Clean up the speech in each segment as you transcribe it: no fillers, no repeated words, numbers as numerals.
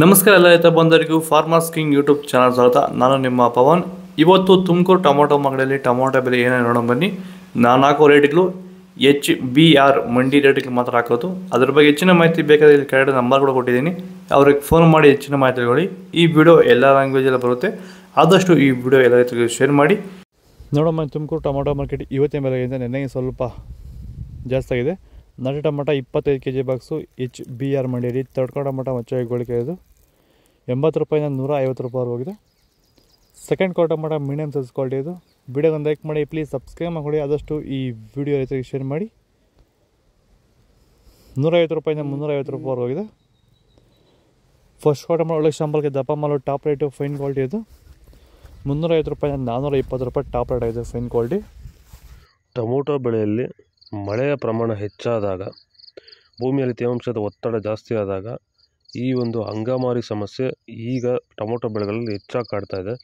ನಮಸ್ಕಾರ ಎಲ್ಲ ರೈತ ಬಂಧುಗಳಿಗೂ ಫಾರ್ಮರ್ಸ್ ಕಿಂಗ್ ಯೂಟ್ಯೂಬ್ ಚಾನಲ್ ಸ್ವಾಗತ. ನಾನು ನಿಮ್ಮ ಪವನ್. ಇವತ್ತು ತುಮಕೂರು ಟೊಮೊಟೊ ಮಾರ್ಕೆಟಲ್ಲಿ ಟೊಮೊಟೊ ಬೆಲೆ ಏನೇನು ನೋಡೋಣ ಬನ್ನಿ. ನಾನು ಹಾಕೋ ರೇಟ್ಗಳು HBR ಮಂಡಿ ರೇಟ್ಗಳು ಮಾತ್ರ ಹಾಕೋದು. ಅದ್ರ ಬಗ್ಗೆ ಹೆಚ್ಚಿನ ಮಾಹಿತಿ ಬೇಕಾದರೆ ಇಲ್ಲಿ ಕೆಳಗಡೆ ನಂಬರ್ ಕೂಡ ಕೊಟ್ಟಿದ್ದೀನಿ, ಅವ್ರಿಗೆ ಫೋನ್ ಮಾಡಿ ಹೆಚ್ಚಿನ ಮಾಹಿತಿ ತಿಳ್ಕೊಳ್ಳಿ. ಈ ವಿಡಿಯೋ ಎಲ್ಲ ಲ್ಯಾಂಗ್ವೇಜಲ್ಲಿ ಬರುತ್ತೆ, ಆದಷ್ಟು ಈ ವಿಡಿಯೋ ಎಲ್ಲ ರೈತರಿಗೆ ಶೇರ್ ಮಾಡಿ. ನೋಡಮ್ಮ, ತುಮಕೂರು ಟೊಮೊಟೊ ಮಾರ್ಕೆಟ್ ಇವತ್ತಿನ ಬೆಲೆಗಿಂತ ನೆನ್ನೆಗೆ ಸ್ವಲ್ಪ ಜಾಸ್ತಿ ಆಗಿದೆ. ನಾಟಿ ಟೊಮೊಟೊ 25 kg ಬಾಕ್ಸು HBR ಮಂಡಿಯಲ್ಲಿ. ತಡ್ಕೊ ಟೊಮೊಟೊ ಮಚ್ಚ ಗೋಳಿಕೆ ಇದು 80 ರೂಪಾಯಿಂದ 150 ರೂಪಾಯಿ ಹೋಗಿದೆ. Second quarter tomato medium size quality ಇದು. ವಿಡಿಯೋಗೆ ಒಂದು ಲೈಕ್ ಮಾಡಿ, ಪ್ಲೀಸ್ ಸಬ್ಸ್ಕ್ರೈಬ್ ಮಾಡಿ, ಆದಷ್ಟು ಈ ವಿಡಿಯೋ ರೈತರಿಗೆ ಶೇರ್ ಮಾಡಿ. 150 ರೂಪಾಯಿಂದ 350 ರೂಪಾಯಿ ಹೋಗಿದೆ. ಫಸ್ಟ್ ಕ್ವಾರ್ಟರ್ ಟೊಮೊಟೊ ಒಳ್ಳೆ ಶಾಂಪಲ್ಗೆ ದಪ್ಪ ಮಾಲು ಟಾಪ್ ರೇಟು ಫೈನ್ ಕ್ವಾಲಿಟಿ ಇದು. 350 ರೂಪಾಯಿಂದ 420 ರೂಪಾಯಿ ಟಾಪ್ ರೇಟ್ ಆಗಿದೆ ಫೈನ್ ಕ್ವಾಲಿಟಿ. ಟೊಮೊಟೊ ಬೆಳೆಯಲ್ಲಿ ಮಳೆಯ ಪ್ರಮಾಣ ಹೆಚ್ಚಾದಾಗ, ಭೂಮಿಯಲ್ಲಿ ತೇವಾಂಶದ ಒತ್ತಡ ಜಾಸ್ತಿ ಆದಾಗ ಈ ಒಂದು ಅಂಗಮಾರಿ ಸಮಸ್ಯೆ ಈಗ ಟೊಮೊಟೊ ಬೆಳೆಗಳಲ್ಲಿ ಹೆಚ್ಚಾಗಿ ಕಾಡ್ತಾ ಇದೆ.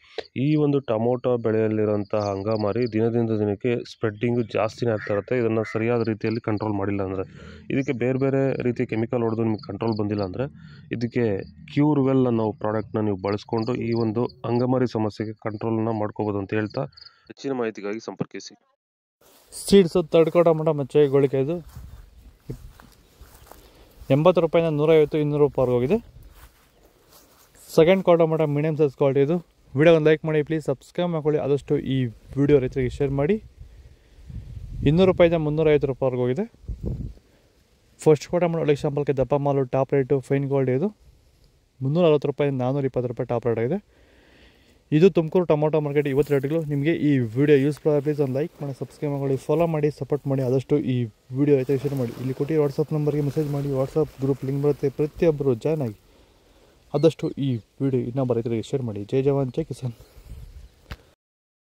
ಈ ಒಂದು ಟೊಮೊಟೊ ಬೆಳೆಯಲ್ಲಿರುವಂತಹ ಅಂಗಮಾರಿ ದಿನದಿಂದ ದಿನಕ್ಕೆ ಸ್ಪ್ರೆಡ್ಡಿಂಗು ಜಾಸ್ತಿನೇ ಆಗ್ತಾ ಇರುತ್ತೆ. ಇದನ್ನು ಸರಿಯಾದ ರೀತಿಯಲ್ಲಿ ಕಂಟ್ರೋಲ್ ಮಾಡಿಲ್ಲ ಅಂದರೆ, ಇದಕ್ಕೆ ಬೇರೆ ಬೇರೆ ರೀತಿಯ ಕೆಮಿಕಲ್ ಹೊಡೆದು ನಿಮಗೆ ಕಂಟ್ರೋಲ್ ಬಂದಿಲ್ಲ ಅಂದರೆ, ಇದಕ್ಕೆ ಕ್ಯೂರ್ವೆಲ್ ಅನ್ನೋ ಪ್ರಾಡಕ್ಟ್ನ ನೀವು ಬಳಸ್ಕೊಂಡು ಈ ಒಂದು ಅಂಗಮಾರಿ ಸಮಸ್ಯೆಗೆ ಕಂಟ್ರೋಲನ್ನು ಮಾಡ್ಕೋಬೋದು ಅಂತ ಹೇಳ್ತಾ, ಹೆಚ್ಚಿನ ಮಾಹಿತಿಗಾಗಿ ಸಂಪರ್ಕಿಸಿ. ಸೀಡ್ಸು ತಡ್ಕೊ ಟೊಮೊಟೊ ಮಚ್ಚೆ ಗೋಳಿಕೆ ಇದು 80 ರೂಪಾಯಿಂದ 150-200 ರೂಪಾಯಿ ಹೋಗಿದೆ. Second quarter tomato medium size quality ಇದು. ವಿಡಿಯೋ ಒಂದು ಲೈಕ್ ಮಾಡಿ, ಪ್ಲೀಸ್ ಸಬ್ಸ್ಕ್ರೈಬ್ ಮಾಡ್ಕೊಳ್ಳಿ, ಆದಷ್ಟು ಈ ವಿಡಿಯೋ ರೈತರಿಗೆ ಶೇರ್ ಮಾಡಿ. 200 ರೂಪಾಯಿಂದ 350 ರೂಪಾಯಿ ಹೋಗಿದೆ. ಫಸ್ಟ್ ಕ್ವಾರ್ಟರ್ ಟೊಮೊಟೊ ಒಳ್ಳೆ ಶಾಂಪಲ್ಗೆ ದಪ್ಪ ಮಾಲು ಟಾಪ್ ರೇಟು ಫೈನ್ ಕ್ವಾಲಿಟಿ ಇದು. 340 ರೂಪಾಯಿಂದ 420 ರೂಪಾಯಿ ಟಾಪ್ ರೇಟ್ ಆಗಿದೆ. ಇದು ತುಮಕೂರು ಟೊಮೊಟೊ ಮಾರ್ಕೆಟ್ ಇವತ್ತು ರೇಟ್ಗಳು. ನಿಮಗೆ ಈ ವಿಡಿಯೋ ಯೂಸ್ಫುಲ್ ಆಗಿ ಪ್ಲೀಸ್ ಒಂದು ಲೈಕ್ ಮಾಡಿ, ಸಬ್ಸ್ಕ್ರೈಬ್ ಮಾಡಿ, ಫಾಲೋ ಮಾಡಿ, ಸಪೋರ್ಟ್ ಮಾಡಿ, ಆದಷ್ಟು ಈ ವಿಡಿಯೋ ರೈತರಿಗೆ ಶೇರ್ ಮಾಡಿ. ಇಲ್ಲಿ ಕೊಟ್ಟು ವಾಟ್ಸಪ್ ನಂಬರ್ಗೆ ಮೆಸೇಜ್ ಮಾಡಿ, ವಾಟ್ಸಪ್ ಗ್ರೂಪ್ ಲಿಂಕ್ ಬರುತ್ತೆ, ಪ್ರತಿಯೊಬ್ಬರು ಜಾಯ್ನ್ ಆಗಿ ಆದಷ್ಟು ಈ ವಿಡಿಯೋ ಇನ್ನೊಬ್ಬ ರೈತರಿಗೆ ಶೇರ್ ಮಾಡಿ. ಜೈ ಜವಾನ್, ಜೈ ಕಿಸಾನ್.